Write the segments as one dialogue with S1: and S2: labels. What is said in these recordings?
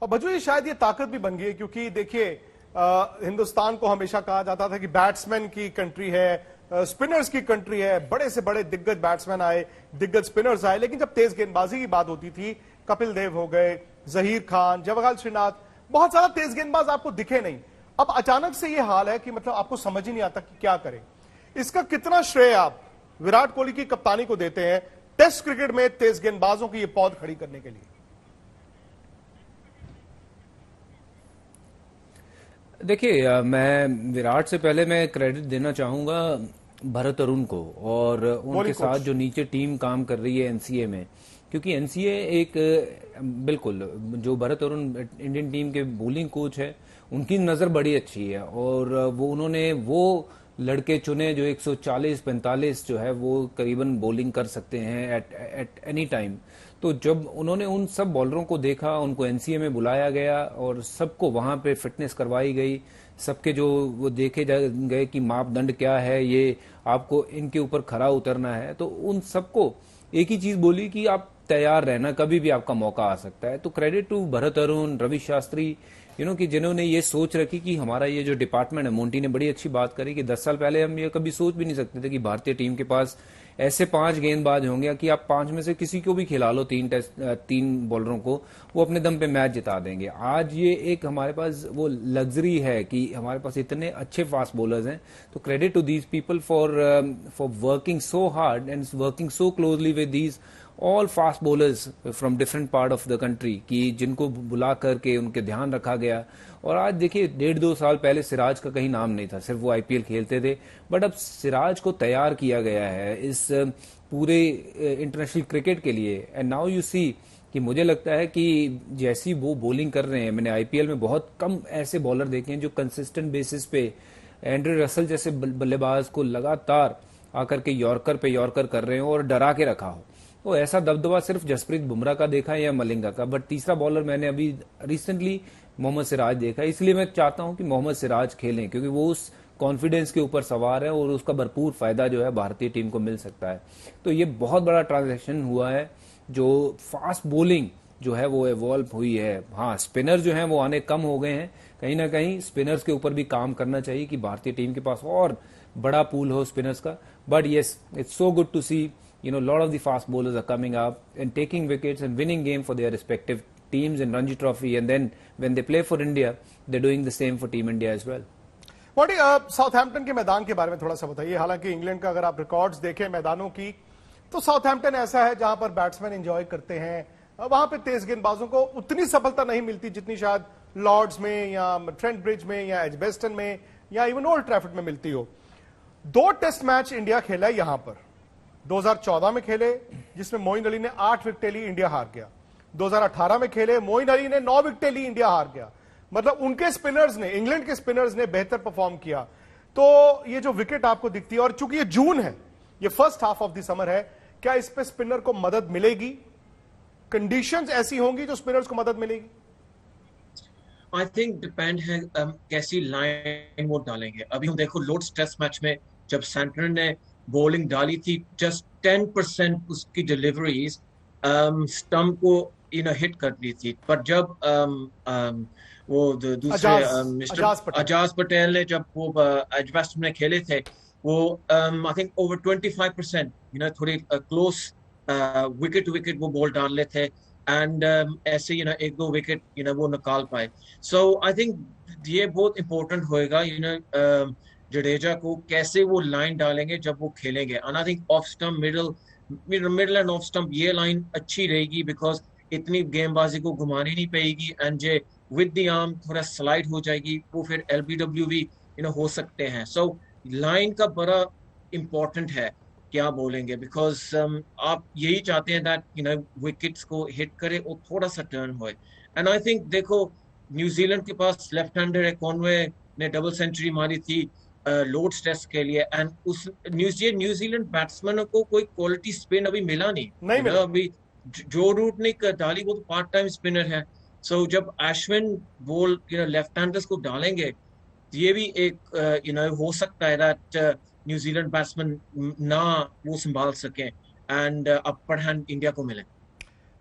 S1: और बजू ये शायद ये ताकत भी बन गई है, क्योंकि देखिए हिंदुस्तान को हमेशा कहा जाता था कि बैट्समैन की कंट्री है, स्पिनर्स की कंट्री है, बड़े से बड़े दिग्गज बैट्समैन आए, दिग्गज स्पिनर्स आए, लेकिन जब तेज गेंदबाजी की बात होती थी, कपिल देव हो गए, जहीर खान, जवाहरलाल श्रीनाथ, बहुत सारा तेज गेंदबाज आपको दिखे नहीं। अब अचानक से ये हाल है कि मतलब आपको समझ ही नहीं आता कि क्या करें। इसका कितना श्रेय आप विराट कोहली की कप्तानी को देते हैं टेस्ट क्रिकेट में तेज गेंदबाजों की ये पौध खड़ी करने के लिए?
S2: देखिए, मैं विराट से पहले मैं क्रेडिट देना चाहूंगा भरत अरुण को और उनके साथ जो नीचे टीम काम कर रही है एनसीए में, क्योंकि एनसीए एक बिल्कुल जो भरत अरुण इंडियन टीम के बॉलिंग कोच है, उनकी नज़र बड़ी अच्छी है और वो उन्होंने वो लड़के चुने जो 140-45 जो है वो करीबन बॉलिंग कर सकते हैं एट एनी टाइम। तो जब उन्होंने उन सब बॉलरों को देखा, उनको एनसीए में बुलाया गया और सबको वहां पे फिटनेस करवाई गई, सबके जो वो देखे गए कि मापदंड क्या है, ये आपको इनके ऊपर खरा उतरना है, तो उन सबको एक ही चीज बोली कि आप तैयार रहना, कभी भी आपका मौका आ सकता है। तो क्रेडिट टू भरत अरुण, रवि शास्त्री, कि जिन्होंने ये सोच रखी कि हमारा ये जो डिपार्टमेंट है, मोंटी ने बड़ी अच्छी बात करी कि 10 साल पहले हम ये कभी सोच भी नहीं सकते थे कि भारतीय टीम के पास ऐसे 5 गेंदबाज होंगे कि आप 5 में से किसी को भी खिला लो, 3 बॉलरों को, वो अपने दम पे मैच जिता देंगे। आज ये एक हमारे पास वो लग्जरी है कि हमारे पास इतने अच्छे फास्ट बॉलर्स हैं। तो credit to these people for working so hard and working so closely with these all fast bowlers from different part of the country, कि जिनको बुला करके उनके ध्यान रखा गया। और आज देखिए 1.5-2 साल पहले सिराज का कहीं नाम नहीं था, सिर्फ वो आईपीएल खेलते थे, बट अब सिराज को तैयार किया गया है इस पूरे इंटरनेशनल क्रिकेट के लिए। एंड नाउ यू सी कि मुझे लगता है कि जैसी वो बॉलिंग कर रहे हैं, मैंने आईपीएल में बहुत कम ऐसे बॉलर देखे हैं जो कंसिस्टेंट बेसिस पे एंड्रे रसल जैसे बल्लेबाज को लगातार आकर के यॉर्कर पे यॉर्कर कर रहे हो और डरा के रखा हो। तो ऐसा दबदबा सिर्फ जसप्रीत बुमराह का देखा या मलिंगा का, बट तीसरा बॉलर मैंने अभी रिसेंटली मोहम्मद सिराज देखा। इसलिए मैं चाहता हूं कि मोहम्मद सिराज खेलें, क्योंकि वो उस कॉन्फिडेंस के ऊपर सवार है और उसका भरपूर फायदा जो है भारतीय टीम को मिल सकता है। तो ये बहुत बड़ा ट्रांजैक्शन हुआ है, जो फास्ट बॉलिंग जो है वो इवॉल्व हुई है। हाँ, स्पिनर जो है वो आने कम हो गए हैं, कहीं ना कहीं स्पिनर्स के ऊपर भी काम करना चाहिए कि भारतीय टीम के पास और बड़ा पूल हो स्पिनर्स का। But yes, it's so good to see lot of the fast bowlers are coming up and taking wickets and winning game for their respective teams in Ranji Trophy, and then when they play for India, they're doing the same for Team India as well.
S1: मोटी, Southampton के मैदान के बारे में थोड़ा सा बताइए। हालांकि इंग्लैंड का अगर आप रिकॉर्ड्स देखें मैदानों की, तो साउथहैम्पटन ऐसा है जहां पर बैट्समैन एंजॉय करते हैं, वहां पे तेज गेंदबाजों को उतनी सफलता नहीं मिलती जितनी शायद लॉर्ड्स में या ट्रेंट ब्रिज में या एजबेस्टन में या इवन ओल्ड ट्रैफर्ड में मिलती हो। 2 टेस्ट मैच इंडिया खेला है यहां पर। 2014 में खेले जिसमें मोइन अली ने 8 विकेटें ली, इंडिया हार गया। 2018 में खेले, मोइन अली ने 9 विकेटें ली, इंडिया हार गया। मतलब उनके स्पिनर्स ने, इंग्लैंड के स्पिनर्स ने बेहतर परफॉर्म किया। तो ये जो विकेट आपको दिखती है, और चूंकि ये जून है, ये first half of the summer है, क्या इस पे स्पिनर को मदद मिलेगी? कंडीशंस ऐसी होंगी जो स्पिनर्स को मदद मिलेगी?
S3: आई थिंक डिपेंड है कैसी लाइन वो डालेंगे। अभी हम देखो लॉर्ड्स टेस्ट मैच में जब सेंटर ने बॉलिंग डाली थी, जस्ट 10% उसकी डिलीवरीज स्टंप को हिट कर दी थी। पर जब वो दूसरे मिस्टर अजाज पटेल ने जब वो एजबेस्टन में खेले थे, वो आई थिंक ओवर 25% थोड़ी क्लोज विकेट टू विकेट वो बॉल डाल ले थे, एंड ऐसे 1-2 विकेट वो निकाल पाए। सो आई थिंक ये बहुत इंपॉर्टेंट होएगा जडेजा को कैसे वो लाइन डालेंगे जब वो खेलेंगे। And I think off stump middle end off stump ये लाइन अच्छी रहेगी, बिकॉज इतनी गेंदबाजी को घुमानी नहीं पड़ेगी, and J with the arm थोड़ा स्लाइड हो जाएगी, वो फिर एलबीडब्ल्यू भी हो सकते हैं। सो लाइन का बड़ा इंपॉर्टेंट है क्या बोलेंगे, बिकॉज आप यही चाहते हैं दैट विकेट्स को हिट करे और थोड़ा सा टर्न होए। एंड आई थिंक देखो न्यूजीलैंड के पास लेफ्ट हैंडर है, कॉनवे ने डबल सेंचुरी मारी थी लॉर्ड्स टेस्ट के लिए, एंड उस न्यूजीलैंड बैट्समैन को कोई क्वालिटी स्पिन अभी मिला नहीं मिला। अभी जो रूट ने डाली वो तो पार्ट टाइम स्पिनर है। सो जब अश्विन बॉल लेफ्ट हैंडर्स को डालेंगे, ये भी एक हो सकता है दैट न्यूजीलैंड बैट्समैन ना वो संभाल सकें एंड अपर हैंड इंडिया को मिले।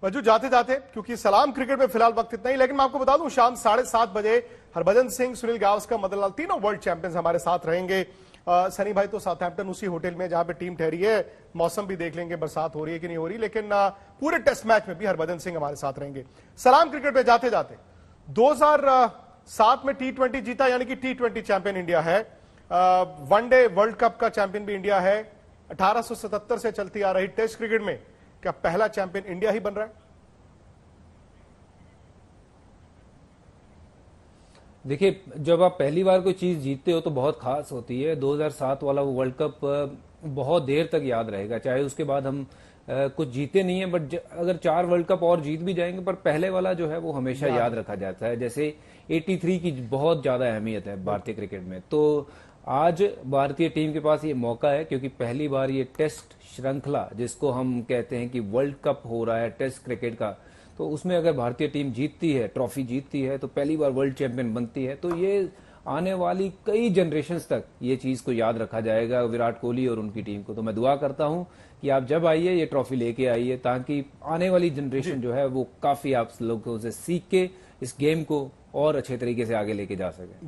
S1: वजू जाते जाते, क्योंकि सलाम क्रिकेट में फिलहाल वक्त इतना ही, लेकिन मैं आपको बता दूं शाम 7:30 बजे हरभजन सिंह, सुनील गावस्कर, मदन लाल, तीनों वर्ल्ड चैंपियंस हमारे साथ रहेंगे। सनी भाई तो साउथहैम्पटन उसी होटल में जहां पे टीम ठहरी है, मौसम भी देख लेंगे बरसात हो रही है कि नहीं हो रही, लेकिन पूरे टेस्ट मैच में भी हरभजन सिंह हमारे साथ रहेंगे। सलाम क्रिकेट में जाते जाते 2007 में T20 जीता, यानी कि T20 चैंपियन इंडिया है। वनडे वर्ल्ड कप का चैंपियन भी इंडिया है। 1877 से चलती आ रही टेस्ट क्रिकेट में क्या पहला चैंपियन इंडिया ही बन रहा है?
S2: देखिए, जब आप पहली बार कोई चीज जीतते हो तो बहुत खास होती है। 2007 वाला वो वर्ल्ड कप बहुत देर तक याद रहेगा, चाहे उसके बाद हम कुछ जीते नहीं है, बट अगर 4 वर्ल्ड कप और जीत भी जाएंगे, पर पहले वाला जो है वो हमेशा याद रखा जाता है। जैसे 83 की बहुत ज्यादा अहमियत है भारतीय क्रिकेट में। तो आज भारतीय टीम के पास ये मौका है, क्योंकि पहली बार ये टेस्ट श्रृंखला, जिसको हम कहते हैं कि वर्ल्ड कप हो रहा है टेस्ट क्रिकेट का, तो उसमें अगर भारतीय टीम जीतती है, ट्रॉफी जीतती है, तो पहली बार वर्ल्ड चैंपियन बनती है। तो ये आने वाली कई जनरेशन्स तक ये चीज को याद रखा जाएगा, विराट कोहली और उनकी टीम को। तो मैं दुआ करता हूं कि आप जब आइए ये ट्रॉफी लेके आइए, ताकि आने वाली जनरेशन जो है वो काफी आप लोगों से सीख के इस गेम को और अच्छे तरीके से आगे लेके जा सके।